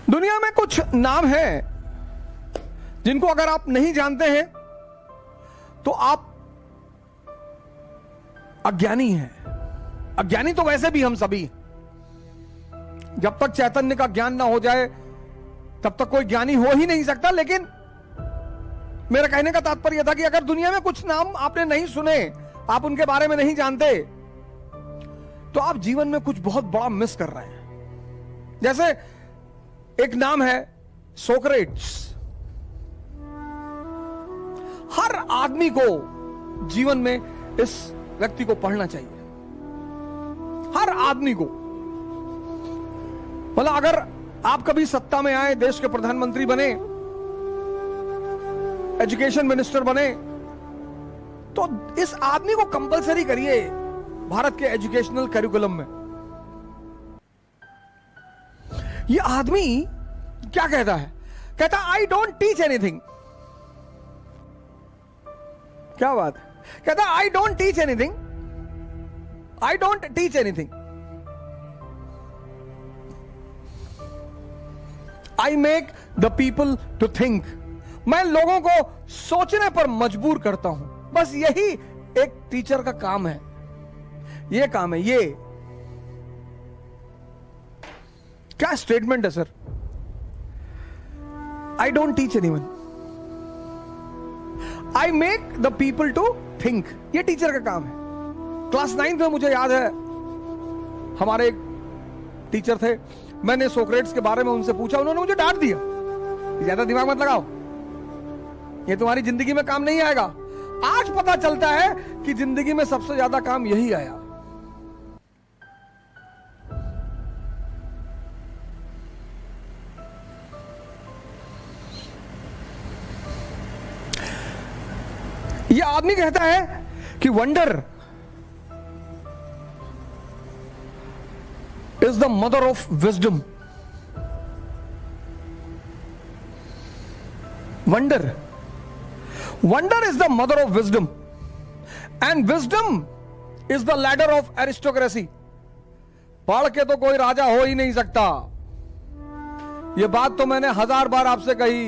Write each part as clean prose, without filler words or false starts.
दुनिया में कुछ नाम हैं जिनको अगर आप नहीं जानते हैं तो आप अज्ञानी हैं। अज्ञानी तो वैसे भी हम सभी, जब तक चैतन्य का ज्ञान ना हो जाए तब तक कोई ज्ञानी हो ही नहीं सकता। लेकिन मेरा कहने का तात्पर्य था कि अगर दुनिया में कुछ नाम आपने नहीं सुने, आप उनके बारे में नहीं जानते, तो आप जीवन में कुछ बहुत बड़ा मिस कर रहे हैं। जैसे एक नाम है सोक्रेट्स। हर आदमी को जीवन में इस व्यक्ति को पढ़ना चाहिए, हर आदमी को। मतलब अगर आप कभी सत्ता में आए, देश के प्रधानमंत्री बने, एजुकेशन मिनिस्टर बने, तो इस आदमी को कंपलसरी करिए भारत के एजुकेशनल करिकुलम में। ये आदमी क्या कहता है? कहता आई डोंट टीच एनीथिंग। क्या बात है? कहता I don't teach anything, I don't teach anything, I make the people to think. मैं लोगों को सोचने पर मजबूर करता हूं। बस यही एक टीचर का काम है, ये काम है। ये क्या स्टेटमेंट है sir? I don't teach anyone, I make the people to think. ये टीचर का काम है। क्लास 9 में मुझे याद है, हमारे एक टीचर थे, मैंने सोक्रेट्स के बारे में उनसे पूछा, उन्होंने मुझे डांट दिया, ज्यादा दिमाग मत लगाओ, ये तुम्हारी जिंदगी में काम नहीं आएगा। आज पता चलता है कि जिंदगी में सबसे ज्यादा काम यही आया। यह आदमी कहता है कि wonder is the mother of wisdom. Wonder is the mother of wisdom and wisdom is the ladder of aristocracy. पढ़ के तो कोई राजा हो ही नहीं सकता। यह बात तो मैंने 1000 बार आपसे कही।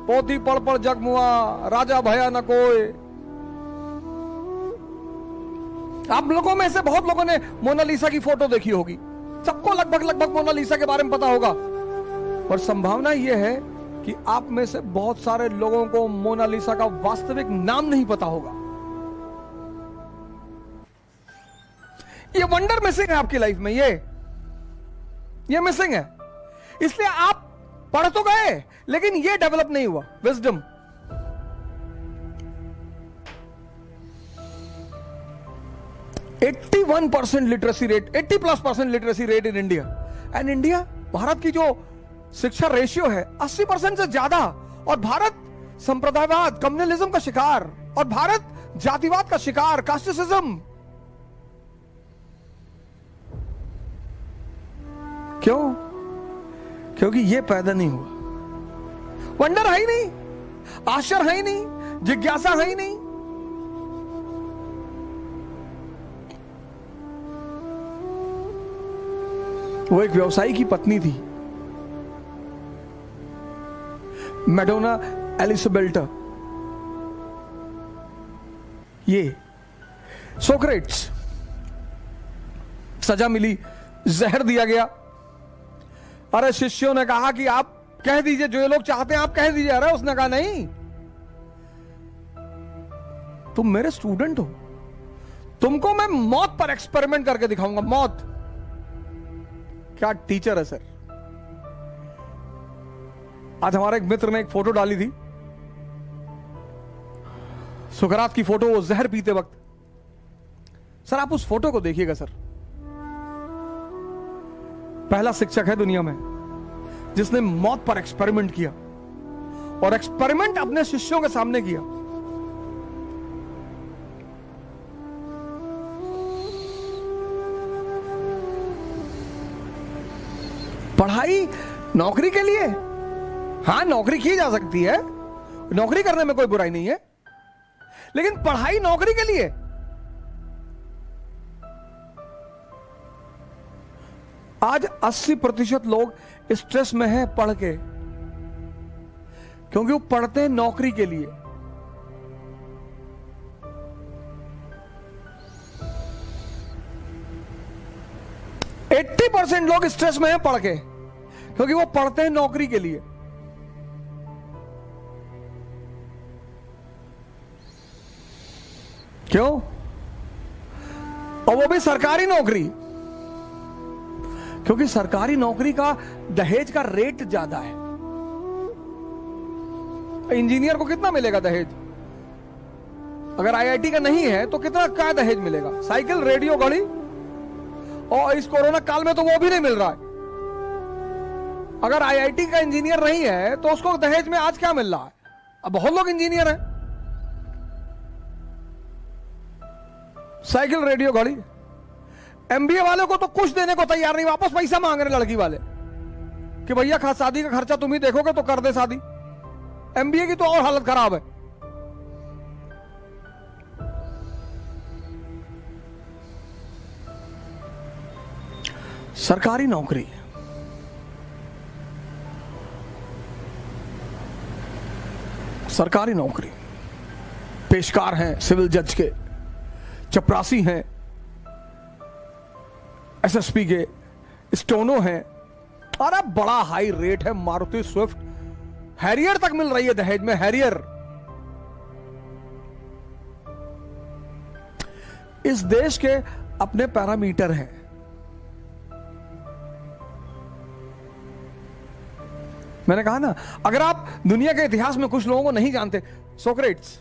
पोथी पढ़ पढ़ जग मुआ, राजा भया न कोई। आप लोगों में से बहुत लोगों ने मोनालिसा की फोटो देखी होगी, सबको लगभग मोनालिसा के बारे में पता होगा। पर संभावना यह है कि आप में से बहुत सारे लोगों को मोनालिसा का वास्तविक नाम नहीं पता होगा। ये वंडर मिसिंग है आपकी लाइफ में, ये मिसिंग है। इसलिए आप पढ़ तो गए लेकिन ये डेवलप नहीं हुआ, wisdom. %81 literacy rate, 80+% literacy rate in India. And India, Bharat की जो शिक्षा रेशियो है 80% से ज्यादा। और भारत संप्रदायवाद, कम्युनलिज्म का शिकार, और भारत जातिवाद का शिकार, कास्टिसिज्म। क्यों? क्योंकि ये पैदा नहीं हुआ। वंडर है ही नहीं, आश्चर्य है ही नहीं, जिज्ञासा है ही नहीं। वो एक व्यवसायी की पत्नी थी, मैडोना एलिसबेल्टा। ये सोक्रेट्स, सजा मिली, जहर दिया गया। अरे शिष्यों ने कहा कि आप कह दीजिए, जो ये लोग चाहते हैं आप कह दीजिए। अरे उसने कहा नहीं, तुम मेरे स्टूडेंट हो, तुमको मैं मौत पर एक्सपेरिमेंट करके दिखाऊंगा। मौत। क्या टीचर है सर। आज हमारे एक मित्र ने एक फोटो डाली थी, सुकरात की फोटो, वो जहर पीते वक्त। सर आप उस फोटो को देखिएगा सर। पहला शिक्षक है दुनिया में जिसने मौत पर एक्सपेरिमेंट किया, और एक्सपेरिमेंट अपने शिष्यों के सामने किया। पढ़ाई नौकरी के लिए, हां नौकरी की जा सकती है, नौकरी करने में कोई बुराई नहीं है, लेकिन पढ़ाई नौकरी के लिए आज 80% लोग स्ट्रेस में हैं पढ़ के, क्योंकि वो पढ़ते हैं नौकरी के लिए। % लोग स्ट्रेस में हैं पढ़ के, क्योंकि वो पढ़ते हैं नौकरी के लिए। क्यों? और वो भी सरकारी नौकरी, क्योंकि सरकारी नौकरी का दहेज का रेट ज्यादा है। इंजीनियर को कितना मिलेगा दहेज? अगर आईआईटी का नहीं है तो कितना क्या दहेज मिलेगा? साइकिल, रेडियो, घड़ी। और इस कोरोना काल में तो वो भी नहीं मिल रहा है। अगर आईआईटी का इंजीनियर नहीं है तो उसको दहेज में आज क्या मिल रहा है? अब बहुत लोग इंजीनियर हैं। साइकिल, रेडियो, घड़ी। एमबीए वाले को तो कुछ देने को तैयार नहीं, वापस पैसा मांग रहे लड़की वाले कि भैया शादी का खर्चा तुम ही देखोगे तो कर दे शादी। एमबीए की तो और हालत खराब है। सरकारी नौकरी, सरकारी नौकरी, पेशकार हैं सिविल जज के, चपरासी हैं एसएसपी के, स्टोनो हैं। अरे बड़ा हाई रेट है। मारुति स्विफ्ट, हैरियर तक मिल रही है दहेज में। हैरियर। इस देश के अपने पैरामीटर हैं। मैंने कहा ना, अगर आप दुनिया के इतिहास में कुछ लोगों को नहीं जानते, सोक्रेट्स